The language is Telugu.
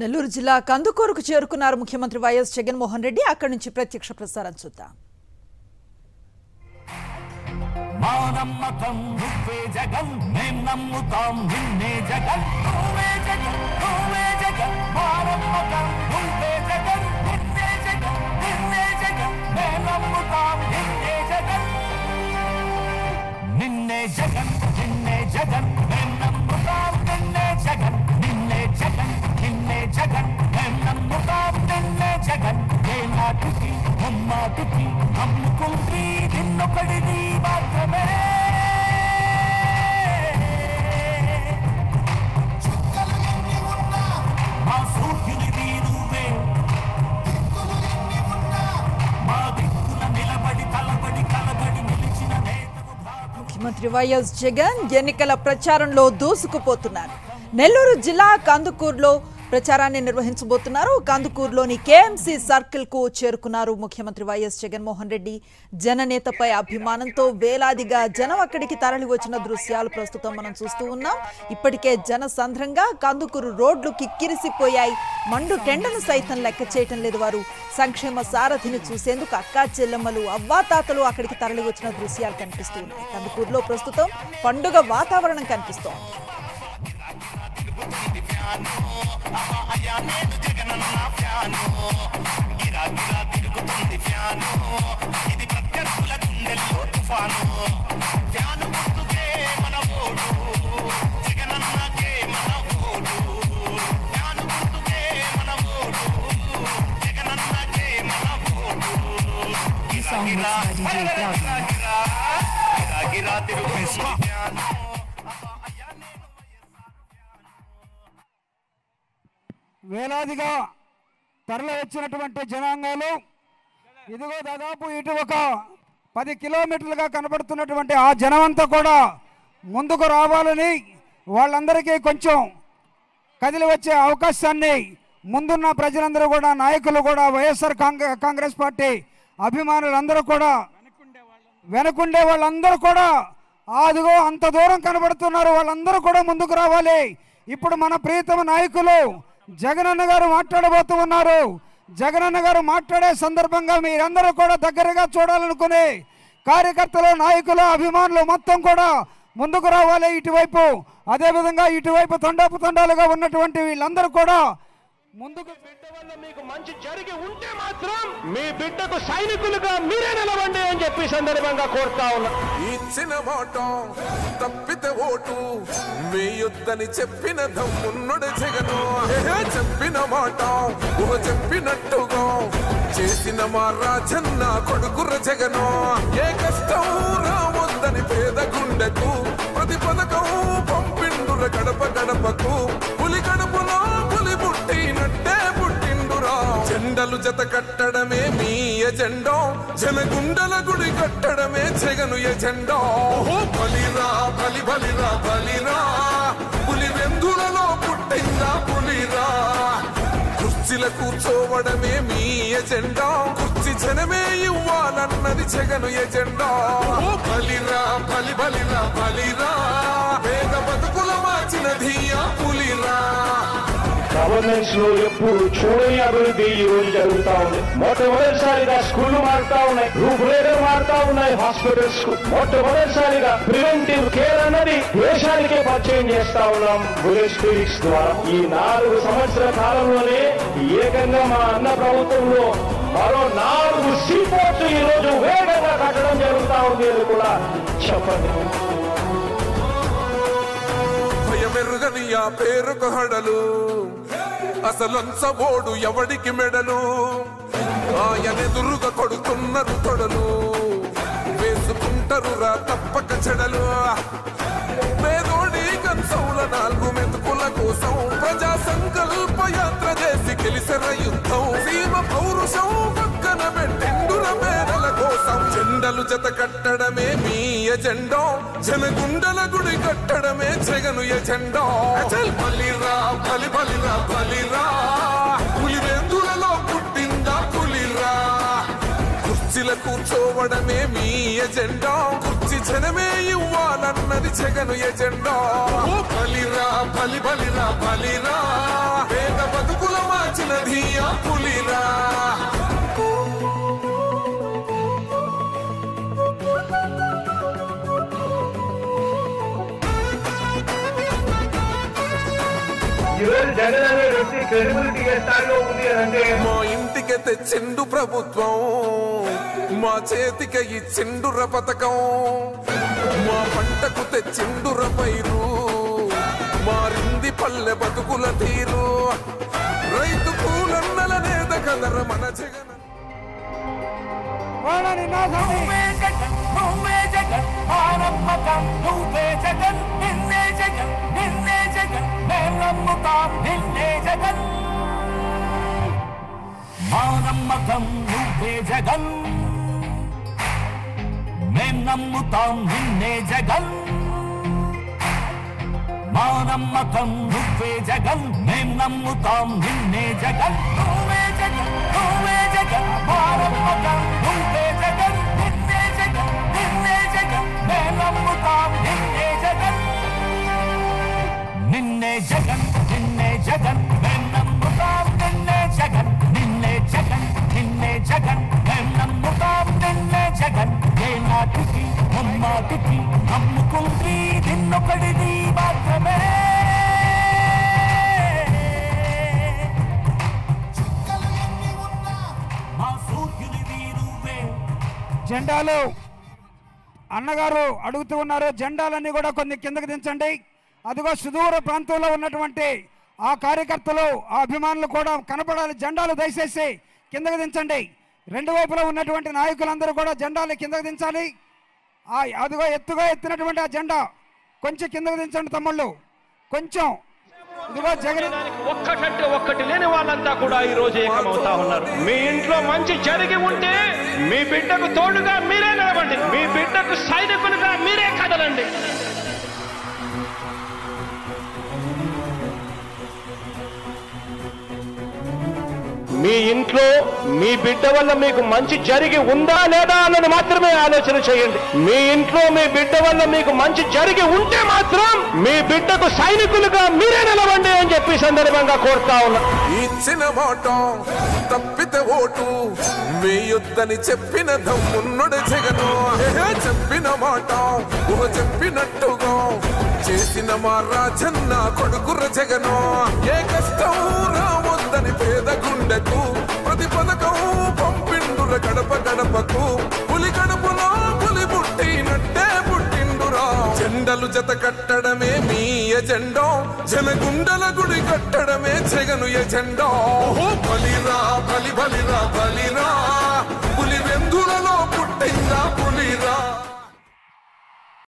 నెల్లూరు జిల్లా కందుకూరుకు చేరుకున్నారు ముఖ్యమంత్రి వైఎస్ జగన్మోహన్ రెడ్డి. అక్కడి నుంచి ప్రత్యక్ష ప్రసారం చూద్దాం. నిన్నే జగన్ నిన్నే జగన్ నమ్ముతాం నిన్నే జగన్ నిన్నే జగన్ నిన్నే జగన్ నమ్ముతాం నిన్నే జగన్ ఏ నాటికి అమ్మాటికి నమ్ముకుంది నిన్నొకడిది మాత్రమే. మా సూర్యునిది నువ్వే మా దిక్కున నిలబడి తలబడి కలబడి నిలిచిన ముఖ్యమంత్రి వైఎస్ జగన్ ఎన్నికల ప్రచారంలో దూసుకుపోతున్నారు. నెల్లూరు జిల్లా కందుకూరులో ప్రచారాన్ని నిర్వహించబోతున్నారు. కందుకూరులోని కేఎంసీ సర్కిల్ కు చేరుకున్నారు ముఖ్యమంత్రి వైఎస్ జగన్మోహన్ రెడ్డి. జననేతపై అభిమానంతో వేలాదిగా జనం అక్కడికి తరలి వచ్చిన దృశ్యాలు ప్రస్తుతం మనం చూస్తూ ఉన్నాం. ఇప్పటికే జనసంద్రంగా కందుకూరు రోడ్లు కిక్కిరిసిపోయాయి. మండు టెండను సైతం లెక్క చేయటం లేదు. వారు సంక్షేమ సారథిని చూసేందుకు అక్కా చెల్లెమ్మలు అవ్వాతాతలు అక్కడికి తరలి వచ్చిన దృశ్యాలు కనిపిస్తూ ఉన్నాయి. కందుకూరులో ప్రస్తుతం పండుగ వాతావరణం కనిపిస్తోంది. వేలాదిగా తరలి వచ్చినటువంటి జనాంగాలు ఇదిగో దాదాపు ఇటు ఒక 10 కిలోమీటర్లుగా కనబడుతున్నటువంటి ఆ జనమంతా కూడా ముందుకు రావాలని, వాళ్ళందరికీ కొంచెం కదిలి వచ్చే అవకాశాన్ని ముందున్న ప్రజలందరూ కూడా, నాయకులు కూడా, వైఎస్ఆర్ కాంగ్రెస్ పార్టీ అభిమానులందరూ కూడా, వెనకుండే వాళ్ళందరూ కూడా అదిగో అంత దూరం కనబడుతున్నారు. వాళ్ళందరూ కూడా ముందుకు రావాలి. ఇప్పుడు మన ప్రియతమ నాయకులు జగనన్న గారు మాట్లాడబోతూ ఉన్నారు. జగనన్న గారు మాట్లాడే సందర్భంగా మీరందరూ కూడా దగ్గరగా చూడాలనుకునే కార్యకర్తలు, నాయకులు, అభిమానులు మొత్తం కూడా ముందుకు రావాలి ఇటువైపు. అదేవిధంగా ఇటువైపు తండాలుగా ఉన్నటువంటి వీళ్ళందరూ కూడా ముందుకు. బిడ్డ వల్ల మీకు మంచి జరిగి ఉంటే మాత్రం మీ బిడ్డకు సైనికులుగా మీరే నిలవండి అని చెప్పి సందర్భంగా కోరుతా ఉన్నా. ఇచ్చిన మాట తప్పితే ఓటు వేయొద్దని చెప్పిన దమ్మున్నడు జగను. చెప్పిన మాట ఊహ చెప్పినట్టుగా చేసిన మా రాజన్న కొడుకుర జగను. ఏ కష్టం రావద్దని పేద గుండెకు ప్రతి పథకం పంపిండుర గడప గడపకు. పులి గడపలో పులి పుట్టినట్టే పుట్టిండురా. జెండలు జత కట్టడమే మీ ఎజెండా, జనగుండల గుడి కట్టడమే జగను ఎజెండా. బలిరా బలి బలిరా బలిరా, పులి వెందులలో పుట్టిందా పులిరా. కుర్చీల కూర్చోవడమే మీ ఎజెండా, కుర్చీ జనమే ఇవ్వాలన్నది జగను ఎజెండా. బలిరా బలి బలిరా బలిరా, పేద బతుకుల మార్చినది ఆ పులిరా. గవర్నెన్స్ లో ఎప్పుడు చూడని అభివృద్ధి ఈ రోజు జరుగుతా ఉంది. మొట్టమొదటిసారిగా స్కూళ్లు మారుతా ఉన్నాయి, రూపురేఖలు మారుతా ఉన్నాయి. హాస్పిటల్స్ కు మొట్టమొదటిసారిగా ప్రివెంటివ్ కేర్ అన్నది దేశానికే పరిచయం చేస్తా ఉన్నాం బుల్లెట్ క్లినిక్స్ ద్వారా. ఈ 4 సంవత్సరాల కాలంలోనే ఏకంగా మా అన్న ప్రభుత్వంలో మరో 4 సీపోర్ట్స్ ఈ రోజు వేగంగా కట్టడం జరుగుతా ఉంది అని కూడా చెప్పండి. భయమెరుగని ఆ పేరుకు హడలు, అసలంచబోడు ఎవడికి మెడలు. ఆయనెదురుగా కొడుతున్నారు తొడలు, వేసుకుంటారు రా తప్పక చెడలు. పేదోడి కంచంల 4 మెతుకుల కోసం ప్రజా సంకల్ప యాత్ర చేసి గెలిసిన యుద్ధం. సీమ పౌరుషం పక్కన పెట్టిండుర పేదల కోసం. జెండలు జత కట్టడమే మీ ఎజెండా, జనగుండల గుడి కట్టడమే జగను ఎజెండా. బలిరా బలి బలిరా బలిరా, పులి వెందులలో పుట్టిందా పులిరా. కుర్చీల కూర్చోవడమే మీ ఎజెండా, కుర్చీ జనమే ఇవ్వాలన్నది జగను ఎజెండా. బలిరా బలి బలిరా బలిరా, పేద బతుకుల మనది ఆ పులిరా. మా ఇంటికి తెచ్చిండు ప్రభుత్వం, మా చేతికి ఇచ్చిండుర పథకం, మా పంటకు తెచ్చిండుర పైరు, మారింది పల్లె బతుకుల తీరు, రైతు కూలన్నల నేత కదర మన జగన్. నువ్వే జగన్ నువ్వే జగన్ మా నమ్మకం, నువ్వే జగన్ నిన్నే జగన్ నిన్నే జగన్ మేం నమ్ముతాం నిన్నే జగన్. మా నమ్మకం నువ్వే జగన్, మేం నమ్ముతాం నిన్నే జగన్. మా నమ్మకం నువ్వే జగన్, మేం నమ్ముతాం నిన్నే జగన్. నువ్వే జగన్ నువ్వే జగన్ మా నమ్మకం, నువ్వే జగన్ నిన్నే జగన్ నిన్నే జగన్ మేం నమ్ముతాం నిన్నే జగన్. నిన్నే జగన్ నిన్నే జగన్ మేం నమ్ముతాం నిన్నే జగన్ నిన్నే జగన్ నిన్నే జగన్ మేం నమ్ముతాం నిన్నే జగన్. ఏ నాటికి ముమ్మాటికి నమ్ముకుంది నిన్నొకడిది మాత్రమే. మా సూర్యునిది నువ్వే. జెండాలు అన్నగారు అడుగుతూ ఉన్నారు, జెండాలన్నీ కూడా కొన్ని కిందకి దించండి. అదిగో సుదూర ప్రాంతంలో ఉన్నటువంటి ఆ కార్యకర్తలు ఆ అభిమానులు కూడా కనపడాలి. జెండాలు దయచేసి కిందకి దించండి. రెండు వైపులా ఉన్నటువంటి నాయకులందరూ కూడా జెండాలు కిందకి దించాలి. అదిగో ఎత్తుగా ఎత్తినటువంటి ఆ జెండా కొంచెం కిందకు దించండి తమ్ముళ్ళు, కొంచెం. ఇదిగో జగన్ ఒక్కటంటే ఒక్కటి లేని వాళ్ళంతా కూడా ఈ రోజు ఏకమవుతా ఉన్నారు. మీ ఇంట్లో మంచి జరిగి ఉంటే మీ బిడ్డకు తోడుగా మీరే నిలబండి, మీ బిడ్డకు సైనికులుగా మీరే కదలండి. మీ ఇంట్లో మీ బిడ్డ వల్ల మీకు మంచి జరిగి ఉందా లేదా అన్నది మాత్రమే ఆలోచన చేయండి. మీ ఇంట్లో మీ బిడ్డ వల్ల మీకు మంచి జరిగి ఉంటే మాత్రం మీ బిడ్డకు సైనికులుగా మీరే నిలవండి అని చెప్పి సందర్భంగా కోరుతా ఉన్నా. ఇచ్చిన మాట తప్పితే ఓటు వేయొద్దని చెప్పిన దమ్మున్నడు జగను. చెప్పిన మాట ఊహ చెప్పినట్టుగా చేసిన మా రాజన్న కొడుకుర జగను. ఏ కష్టం రావద్దని పేద గుండెకు ప్రతి పథకం పంపిండుర గడప గడపకు. పులి గడపలో పులి పుట్టినట్టే పుట్టిండురా. జెండలు జత కట్టడమే మీ ఎజెండా, జనగుండల గుడి కట్టడమే జగను ఎజెండా.